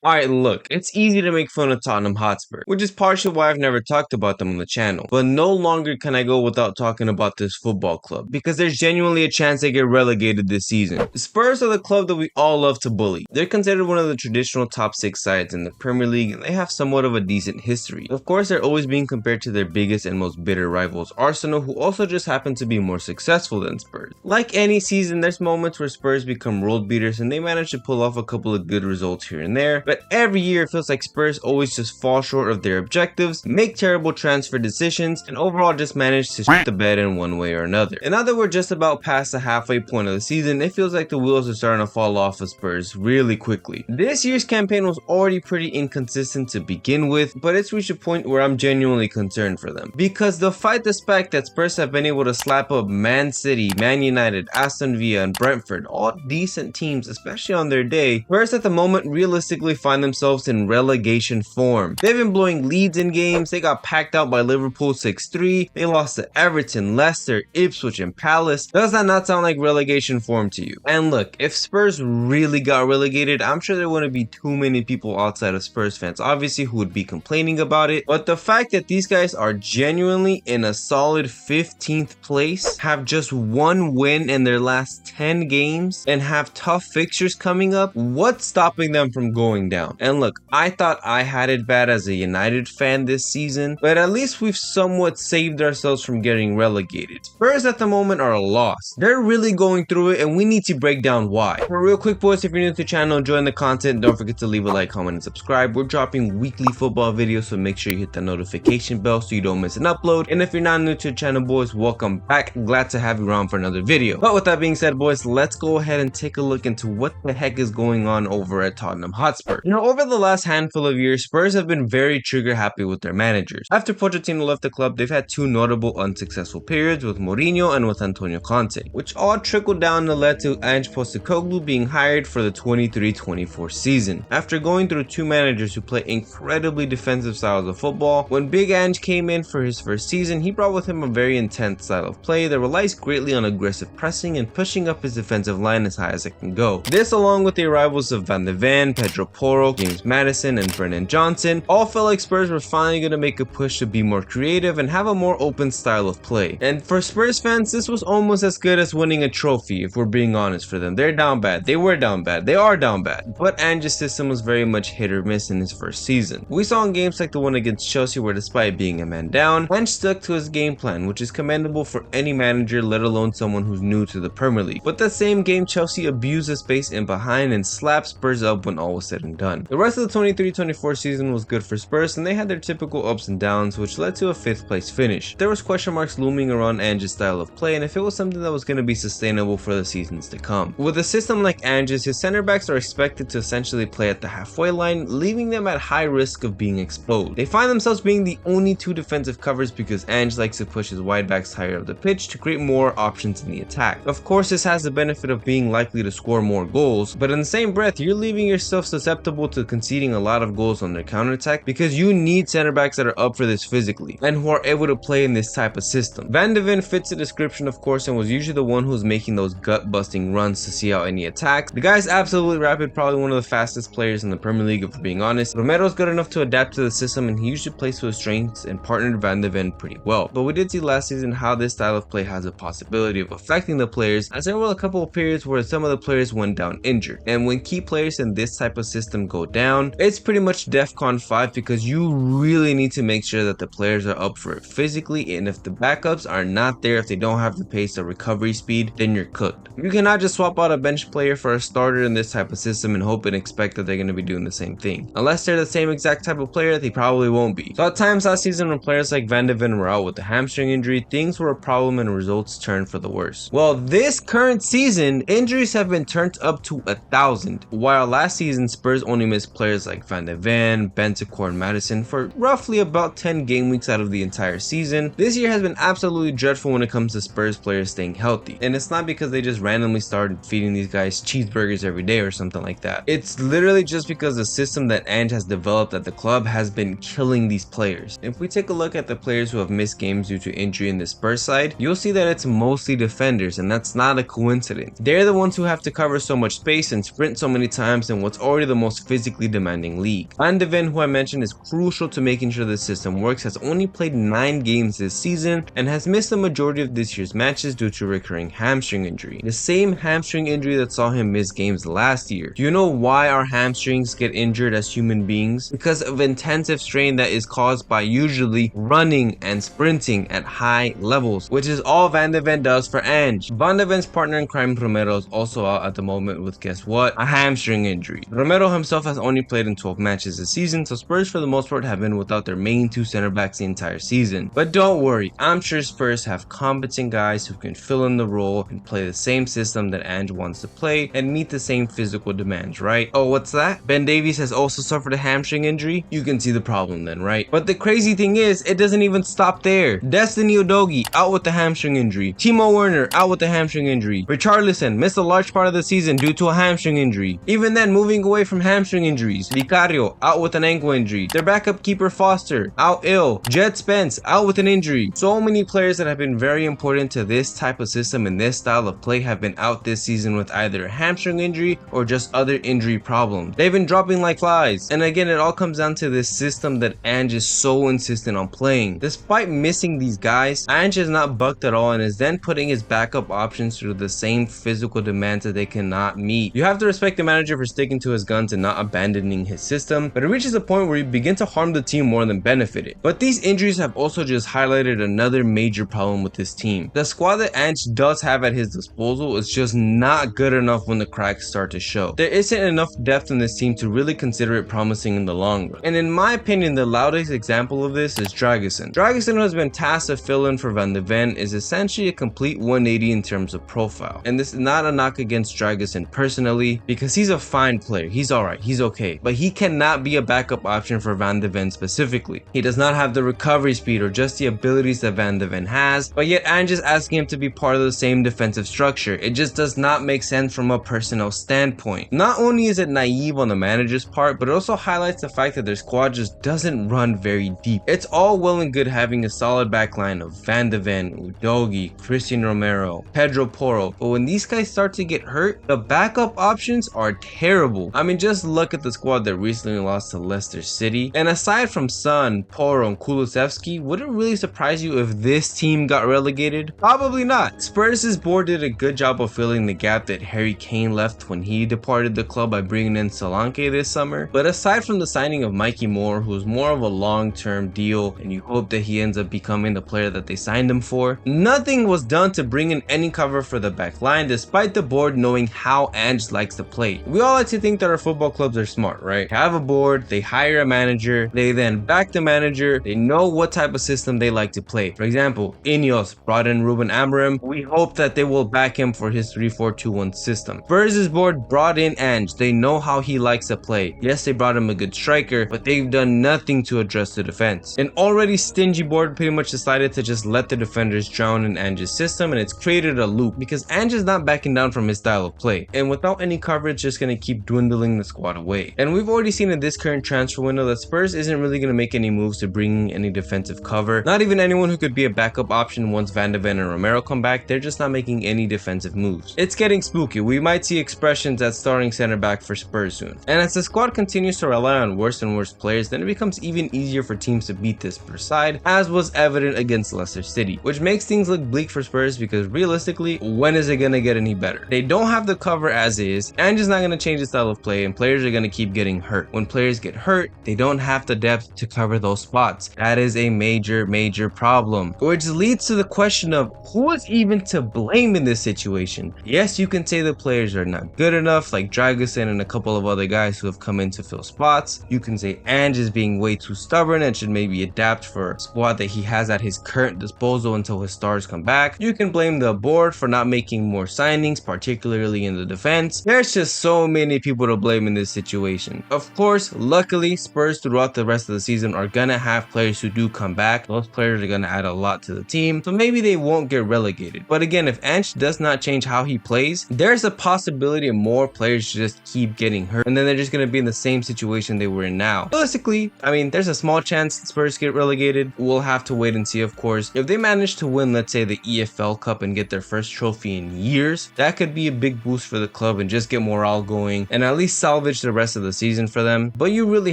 Alright, look, it's easy to make fun of Tottenham Hotspur, which is partially why I've never talked about them on the channel. But no longer can I go without talking about this football club, because there's genuinely a chance they get relegated this season. The Spurs are the club that we all love to bully. They're considered one of the traditional top 6 sides in the Premier League, and they have somewhat of a decent history. Of course, they're always being compared to their biggest and most bitter rivals, Arsenal, who also just happen to be more successful than Spurs. Like any season, there's moments where Spurs become world beaters, and they manage to pull off a couple of good results here and there, but every year it feels like Spurs always just fall short of their objectives, make terrible transfer decisions, and overall just manage to shit the bed in one way or another. And now that we're just about past the halfway point of the season, it feels like the wheels are starting to fall off of Spurs really quickly. This year's campaign was already pretty inconsistent to begin with, but it's reached a point where I'm genuinely concerned for them. Because despite the fact that Spurs have been able to slap up Man City, Man United, Aston Villa, and Brentford, all decent teams, especially on their day, Spurs at the moment realistically find themselves in relegation form. They've been blowing leads in games, they got packed out by Liverpool 6-3, they lost to Everton, Leicester, Ipswich, and Palace. Does that not sound like relegation form to you? And look, if Spurs really got relegated, I'm sure there wouldn't be too many people outside of Spurs fans, obviously, who would be complaining about it. But the fact that these guys are genuinely in a solid 15th place, have just one win in their last 10 games, and have tough fixtures coming up, what's stopping them from going down? And look, I thought I had it bad as a United fan this season, but at least we've somewhat saved ourselves from getting relegated. Spurs at the moment are lost. They're really going through it, and we need to break down why. But real quick, boys, if you're new to the channel, enjoying the content, don't forget to leave a like, comment, and subscribe. We're dropping weekly football videos, so make sure you hit the notification bell so you don't miss an upload. And if you're not new to the channel, boys, welcome back. Glad to have you around for another video. But with that being said, boys, let's go ahead and take a look into what the heck is going on over at Tottenham Hotspur. Over the last handful of years, Spurs have been very trigger happy with their managers. After Pochettino left the club, they've had two notable unsuccessful periods with Mourinho and with Antonio Conte, which all trickled down and led to Ange Postecoglou being hired for the 23-24 season. After going through two managers who play incredibly defensive styles of football, when Big Ange came in for his first season, he brought with him a very intense style of play that relies greatly on aggressive pressing and pushing up his defensive line as high as it can go. This, along with the arrivals of Van de Ven, Pedro Porro, James Maddison, and Brennan Johnson, all felt like Spurs were finally going to make a push to be more creative and have a more open style of play. And for Spurs fans, this was almost as good as winning a trophy, if we're being honest for them. They're down bad. They were down bad. They are down bad. But Ange's system was very much hit or miss in his first season. We saw in games like the one against Chelsea where, despite being a man down, Ange stuck to his game plan, which is commendable for any manager, let alone someone who's new to the Premier League. But that same game, Chelsea abused the space in behind and slapped Spurs up when all was said and done. The rest of the 23-24 season was good for Spurs, and they had their typical ups and downs, which led to a 5th place finish. There was question marks looming around Ange's style of play and if it was something that was going to be sustainable for the seasons to come. With a system like Ange's, his center backs are expected to essentially play at the halfway line, leaving them at high risk of being exposed. They find themselves being the only two defensive covers because Ange likes to push his wide backs higher up the pitch to create more options in the attack. Of course, this has the benefit of being likely to score more goals, but in the same breath, you're leaving yourself susceptible to conceding a lot of goals on their counterattack because you need center backs that are up for this physically and who are able to play in this type of system. Van de Ven fits the description, of course, and was usually the one who was making those gut-busting runs to see out any attacks. The guy's absolutely rapid, probably one of the fastest players in the Premier League, if we're being honest. Romero's good enough to adapt to the system, and he usually plays to his strengths and partnered Van de Ven pretty well. But we did see last season how this style of play has a possibility of affecting the players, as there were a couple of periods where some of the players went down injured. And when key players in this type of system go down, it's pretty much DEFCON 5 because you really need to make sure that the players are up for it physically, and if the backups are not there, if they don't have the pace or recovery speed, then you're cooked. You cannot just swap out a bench player for a starter in this type of system and hope and expect that they're going to be doing the same thing. Unless they're the same exact type of player, they probably won't be. So at times last season when players like Van de Ven were out with a hamstring injury, things were a problem and results turned for the worse. Well, this current season, injuries have been turned up to 1,000. While last season, Spurs only missed players like Van de Ven, Bentancur, and Maddison for roughly about 10 game weeks out of the entire season, this year has been absolutely dreadful when it comes to Spurs players staying healthy. And it's not because they just randomly started feeding these guys cheeseburgers every day or something like that. It's literally just because the system that Ange has developed at the club has been killing these players. If we take a look at the players who have missed games due to injury in the Spurs side, you'll see that it's mostly defenders, and that's not a coincidence. They're the ones who have to cover so much space and sprint so many times in what's already the most physically demanding league. Van de Ven, who I mentioned, is crucial to making sure the system works, has only played 9 games this season and has missed the majority of this year's matches due to recurring hamstring injury. The same hamstring injury that saw him miss games last year. Do you know why our hamstrings get injured as human beings? Because of intensive strain that is caused by usually running and sprinting at high levels, which is all Van de Ven does for Ange. Van de Ven's partner in crime Romero is also out at the moment with, guess what? A hamstring injury. Romero himself has only played in 12 matches this season, so Spurs for the most part have been without their main 2 center backs the entire season. But don't worry, I'm sure Spurs have competent guys who can fill in the role and play the same system that Ange wants to play and meet the same physical demands, right? Oh, what's that? Ben Davies has also suffered a hamstring injury? You can see the problem then, right? But the crazy thing is, it doesn't even stop there. Destiny Udogie out with the hamstring injury. Timo Werner out with the hamstring injury. Richarlison missed a large part of the season due to a hamstring injury. Even then, moving away from hamstring injuries, Vicario out with an ankle injury. Their backup keeper Foster out ill. Jed Spence out with an injury. So many players that have been very important to this type of system and this style of play have been out this season with either a hamstring injury or just other injury problems. They've been dropping like flies. And again, it all comes down to this system that Ange is so insistent on playing. Despite missing these guys, Ange has not bucked at all and is then putting his backup options through the same physical demands that they cannot meet. You have to respect the manager for sticking to his guns and not abandoning his system, but it reaches a point where you begin to harm the team more than benefit it. But these injuries have also just highlighted another major problem with this team. The squad that Ange does have at his disposal is just not good enough when the cracks start to show. There isn't enough depth in this team to really consider it promising in the long run. And in my opinion, the loudest example of this is Dragusin. Dragusin, who has been tasked to fill in for Van de Ven, is essentially a complete 180 in terms of profile. And this is not a knock against Dragusin personally, because he's a fine player. He's alright, he's okay. But he cannot be a backup option for Van de Ven specifically. He does not have the recovery speed or just the abilities that Van de Ven has, but yet Ange is asking him to be part of the same defensive structure. It just does not make sense from a personnel standpoint. Not only is it naive on the manager's part, but it also highlights the fact that their squad just doesn't run very deep. It's all well and good having a solid backline of Van de Ven, Udogie, Christian Romero, Pedro Porro, but when these guys start to get hurt, the backup options are terrible. I mean, just look at the squad that recently lost to Leicester City, and aside from Son, Porro, and Kulusevski, would it really surprise you if this team got relegated? Probably not. Spurs' board did a good job of filling the gap that Harry Kane left when he departed the club by bringing in Solanke this summer, but aside from the signing of Mikey Moore, who's more of a long-term deal and you hope that he ends up becoming the player that they signed him for, nothing was done to bring in any cover for the back line despite the board knowing how Ange likes to play. We all like to think that our football clubs are smart, right? They have a board, they hire a manager, they then back the manager, they know what type of system they like to play. For example, Ineos brought in Ruben Amorim. We hope that they will back him for his 3-4-2-1 system. Spurs' board brought in Ange. They know how he likes to play. Yes, they brought him a good striker, but they've done nothing to address the defense. An already stingy board pretty much decided to just let the defenders drown in Ange's system, and it's created a loop because Ange is not backing down from his style of play, and without any coverage, just gonna keep dwindling the squad away. And we've already seen in this current transfer window that Spurs isn't really gonna make any moves to bring any defensive cover. Not even anyone who could be a backup option once Van de Ven and Romero come back. They're just not making any defensive moves. It's getting spooky. We might see expressions at starting center back for Spurs soon. And as the squad continues to rely on worse and worse players, then it becomes even easier for teams to beat this Spurs side, as was evident against Leicester City, which makes things look bleak for Spurs because realistically, when is it gonna get any better? They don't have the cover as is, and just not gonna change the style of play, and players are gonna keep getting hurt. When players get hurt, they don't have the depth to cover those spots. That is a major problem, which leads to the question of who is even to blame in this situation. Yes, you can say the players are not good enough, like Dragusin and a couple of other guys who have come in to fill spots. You can say Ange is being way too stubborn and should maybe adapt for a squad that he has at his current disposal until his stars come back. You can blame the board for not making more signings, particularly in the defense. There's just so many people to blame in this situation. Of course, luckily, Spurs throughout the rest of the season are gonna have players who do come back. Those players are gonna add a lot to the team, so maybe they won't get relegated. But again, if Ange does not change how he plays, there's a possibility of more players just keep getting hurt, and then they're just gonna be in the same situation they were in now. Realistically, I mean, there's a small chance Spurs get relegated. We'll have to wait and see, of course. If they manage to win, let's say, the EFL Cup and get their first trophy in years, that could be a big boost for the club and just get morale going and at least solidify salvage the rest of the season for them, but you really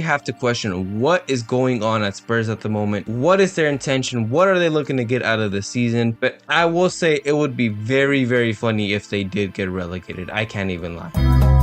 have to question what is going on at Spurs at the moment. What is their intention? What are they looking to get out of the season? But I will say it would be very, very funny if they did get relegated. I can't even lie.